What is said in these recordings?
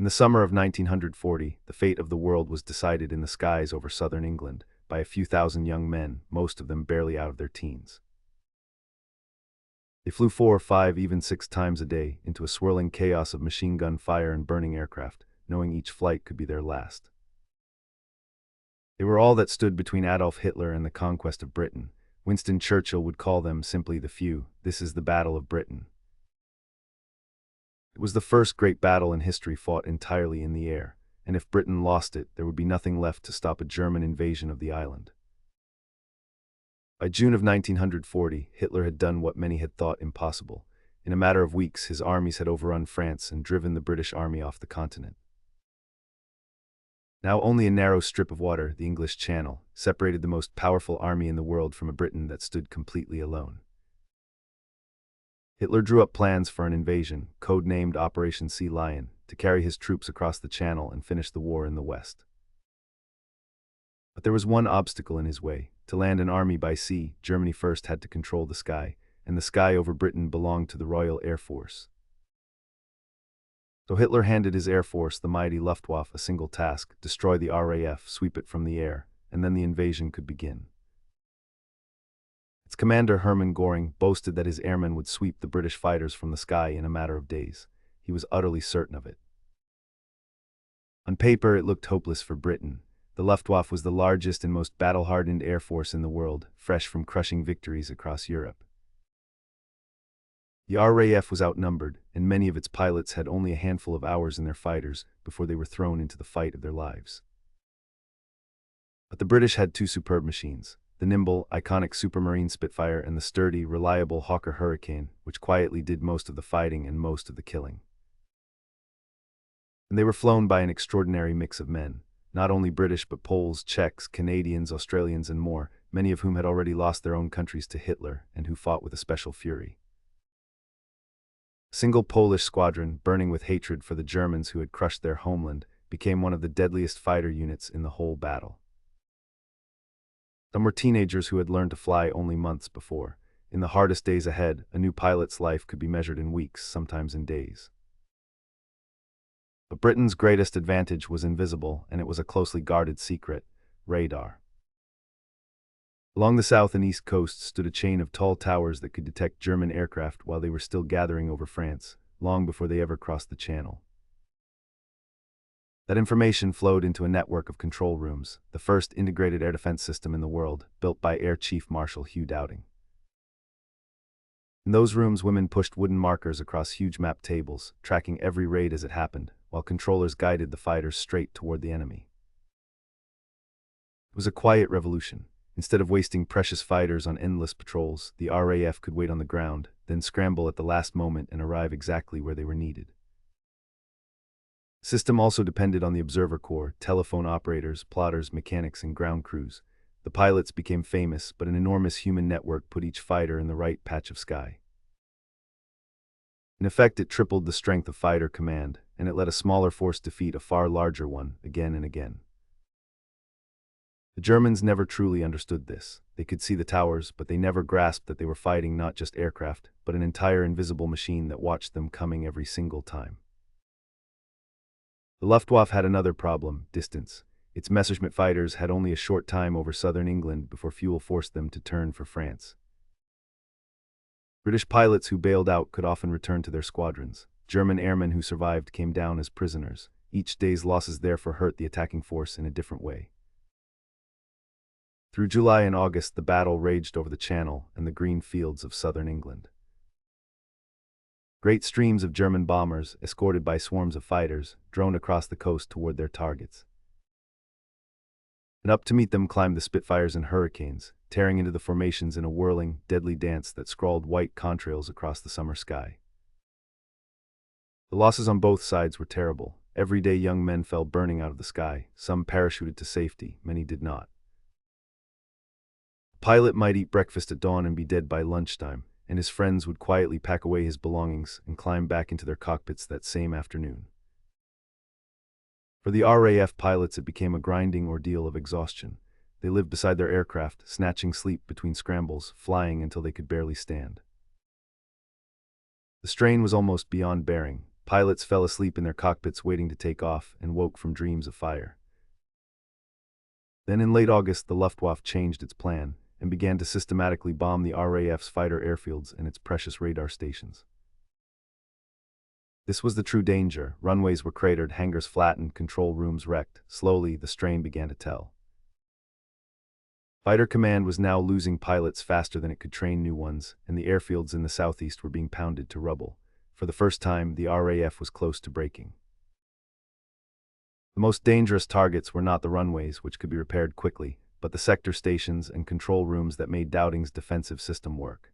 In the summer of 1940, the fate of the world was decided in the skies over southern England by a few thousand young men, most of them barely out of their teens. They flew 4, 5, even 6 times a day into a swirling chaos of machine gun fire and burning aircraft, knowing each flight could be their last. They were all that stood between Adolf Hitler and the conquest of Britain. Winston Churchill would call them simply the few. This is the Battle of Britain. It was the first great battle in history fought entirely in the air, and if Britain lost it, there would be nothing left to stop a German invasion of the island. By June of 1940, Hitler had done what many had thought impossible. In a matter of weeks, his armies had overrun France and driven the British army off the continent. Now only a narrow strip of water, the English Channel, separated the most powerful army in the world from a Britain that stood completely alone. Hitler drew up plans for an invasion, code-named Operation Sea Lion, to carry his troops across the Channel and finish the war in the West. But there was one obstacle in his way. To land an army by sea, Germany first had to control the sky, and the sky over Britain belonged to the Royal Air Force. So Hitler handed his Air Force, the mighty Luftwaffe, a single task: destroy the RAF, sweep it from the air, and then the invasion could begin. Its commander, Hermann Göring, boasted that his airmen would sweep the British fighters from the sky in a matter of days. He was utterly certain of it. On paper, it looked hopeless for Britain. The Luftwaffe was the largest and most battle-hardened air force in the world, fresh from crushing victories across Europe. The RAF was outnumbered, and many of its pilots had only a handful of hours in their fighters before they were thrown into the fight of their lives. But the British had 2 superb machines: the nimble, iconic Supermarine Spitfire and the sturdy, reliable Hawker Hurricane, which quietly did most of the fighting and most of the killing. And they were flown by an extraordinary mix of men, not only British but Poles, Czechs, Canadians, Australians, and more, many of whom had already lost their own countries to Hitler and who fought with a special fury. A single Polish squadron, burning with hatred for the Germans who had crushed their homeland, became one of the deadliest fighter units in the whole battle. Some were teenagers who had learned to fly only months before. In the hardest days ahead, a new pilot's life could be measured in weeks, sometimes in days. But Britain's greatest advantage was invisible, and it was a closely guarded secret: radar. Along the south and east coasts stood a chain of tall towers that could detect German aircraft while they were still gathering over France, long before they ever crossed the Channel. That information flowed into a network of control rooms, the first integrated air defense system in the world, built by Air Chief Marshal Hugh Dowding. In those rooms, women pushed wooden markers across huge map tables, tracking every raid as it happened, while controllers guided the fighters straight toward the enemy. It was a quiet revolution. Instead of wasting precious fighters on endless patrols, the RAF could wait on the ground, then scramble at the last moment and arrive exactly where they were needed. The system also depended on the observer corps, telephone operators, plotters, mechanics, and ground crews. The pilots became famous, but an enormous human network put each fighter in the right patch of sky. In effect, it tripled the strength of fighter command, and it let a smaller force defeat a far larger one again and again. The Germans never truly understood this. They could see the towers, but they never grasped that they were fighting not just aircraft, but an entire invisible machine that watched them coming every single time. The Luftwaffe had another problem: distance. Its Messerschmitt fighters had only a short time over southern England before fuel forced them to turn for France. British pilots who bailed out could often return to their squadrons. German airmen who survived came down as prisoners. Each day's losses therefore hurt the attacking force in a different way. Through July and August, the battle raged over the Channel and the green fields of southern England. Great streams of German bombers, escorted by swarms of fighters, droned across the coast toward their targets. And up to meet them climbed the Spitfires and Hurricanes, tearing into the formations in a whirling, deadly dance that scrawled white contrails across the summer sky. The losses on both sides were terrible. Every day young men fell burning out of the sky. Some parachuted to safety, many did not. A pilot might eat breakfast at dawn and be dead by lunchtime, and his friends would quietly pack away his belongings and climb back into their cockpits that same afternoon. For the RAF pilots, it became a grinding ordeal of exhaustion. They lived beside their aircraft, snatching sleep between scrambles, flying until they could barely stand. The strain was almost beyond bearing. pilots fell asleep in their cockpits waiting to take off and woke from dreams of fire. Then in late August, the Luftwaffe changed its plan and began to systematically bomb the RAF's fighter airfields and its precious radar stations. This was the true danger. Runways were cratered, hangars flattened, control rooms wrecked. Slowly, the strain began to tell. Fighter Command was now losing pilots faster than it could train new ones, and the airfields in the southeast were being pounded to rubble. For the first time, the RAF was close to breaking. The most dangerous targets were not the runways, which could be repaired quickly, but the sector stations and control rooms that made Dowding's defensive system work.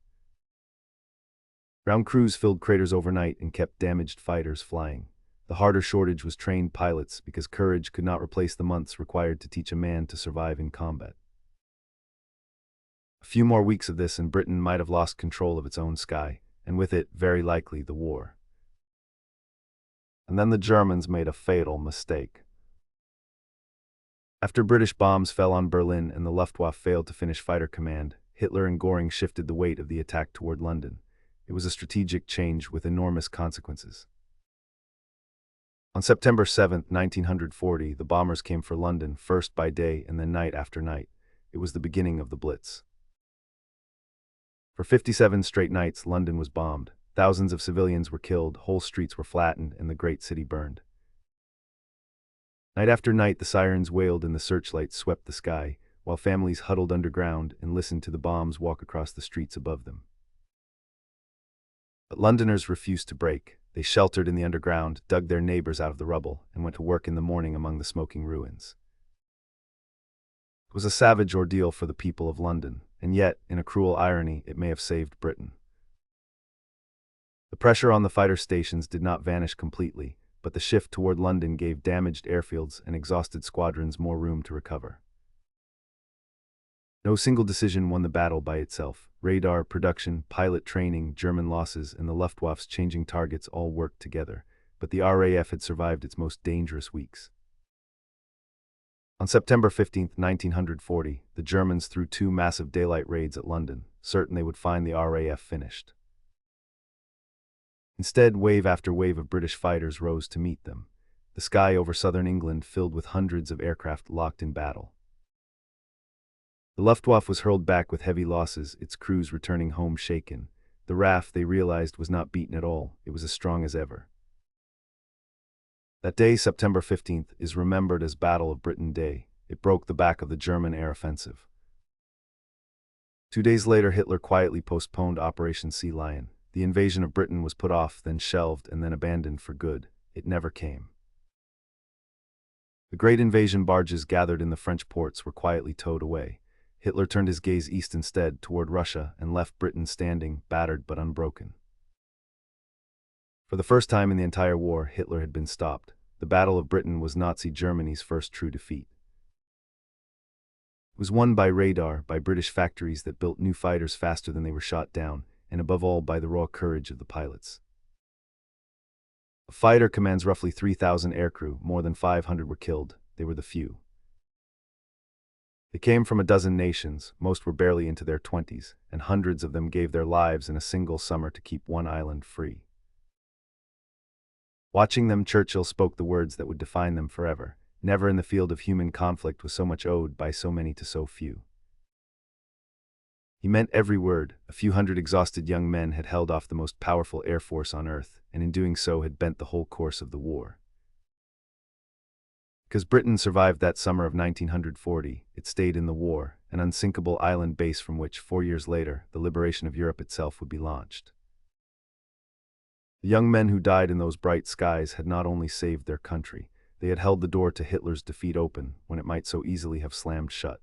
Ground crews filled craters overnight and kept damaged fighters flying. The harder shortage was trained pilots because courage could not replace the months required to teach a man to survive in combat. A few more weeks of this and Britain might have lost control of its own sky, and with it, very likely, the war. And then the Germans made a fatal mistake. After British bombs fell on Berlin and the Luftwaffe failed to finish Fighter Command, Hitler and Göring shifted the weight of the attack toward London. It was a strategic change with enormous consequences. On September 7, 1940, the bombers came for London, first by day and then night after night. It was the beginning of the Blitz. For 57 straight nights, London was bombed. Thousands of civilians were killed, whole streets were flattened, and the great city burned. Night after night, the sirens wailed and the searchlights swept the sky, while families huddled underground and listened to the bombs walk across the streets above them. But Londoners refused to break. They sheltered in the underground, dug their neighbors out of the rubble, and went to work in the morning among the smoking ruins. It was a savage ordeal for the people of London, and yet, in a cruel irony, it may have saved Britain. The pressure on the fighter stations did not vanish completely, but the shift toward London gave damaged airfields and exhausted squadrons more room to recover. No single decision won the battle by itself. Radar, production, pilot training, German losses, and the Luftwaffe's changing targets all worked together, but the RAF had survived its most dangerous weeks. On September 15, 1940, the Germans threw two massive daylight raids at London, certain they would find the RAF finished. Instead, wave after wave of British fighters rose to meet them. The sky over southern England filled with hundreds of aircraft locked in battle. The Luftwaffe was hurled back with heavy losses, its crews returning home shaken. The RAF, they realized, was not beaten at all. It was as strong as ever. That day, September 15th, is remembered as Battle of Britain Day. It broke the back of the German air offensive. 2 days later, Hitler quietly postponed Operation Sea Lion. The invasion of Britain was put off, then shelved, and then abandoned for good. It never came. The great invasion barges gathered in the French ports were quietly towed away. Hitler turned his gaze east instead, toward Russia, and left Britain standing, battered but unbroken. For the first time in the entire war, Hitler had been stopped. The Battle of Britain was Nazi Germany's first true defeat. It was won by radar, by British factories that built new fighters faster than they were shot down, and above all by the raw courage of the pilots. A fighter commands roughly 3,000 aircrew, more than 500 were killed. They were the few. They came from a dozen nations, most were barely into their 20s, and hundreds of them gave their lives in a single summer to keep one island free. Watching them, Churchill spoke the words that would define them forever. Never in the field of human conflict was so much owed by so many to so few. He meant every word. A few hundred exhausted young men had held off the most powerful air force on Earth, and in doing so had bent the whole course of the war. Because Britain survived that summer of 1940, it stayed in the war, an unsinkable island base from which, 4 years later, the liberation of Europe itself would be launched. The young men who died in those bright skies had not only saved their country, they had held the door to Hitler's defeat open when it might so easily have slammed shut.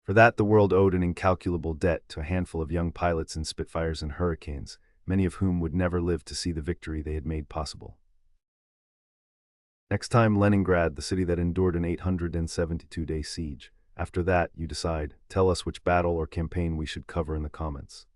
For that, the world owed an incalculable debt to a handful of young pilots in Spitfires and Hurricanes, many of whom would never live to see the victory they had made possible. Next time, Leningrad, the city that endured an 872-day siege. After that, you decide. Tell us which battle or campaign we should cover in the comments.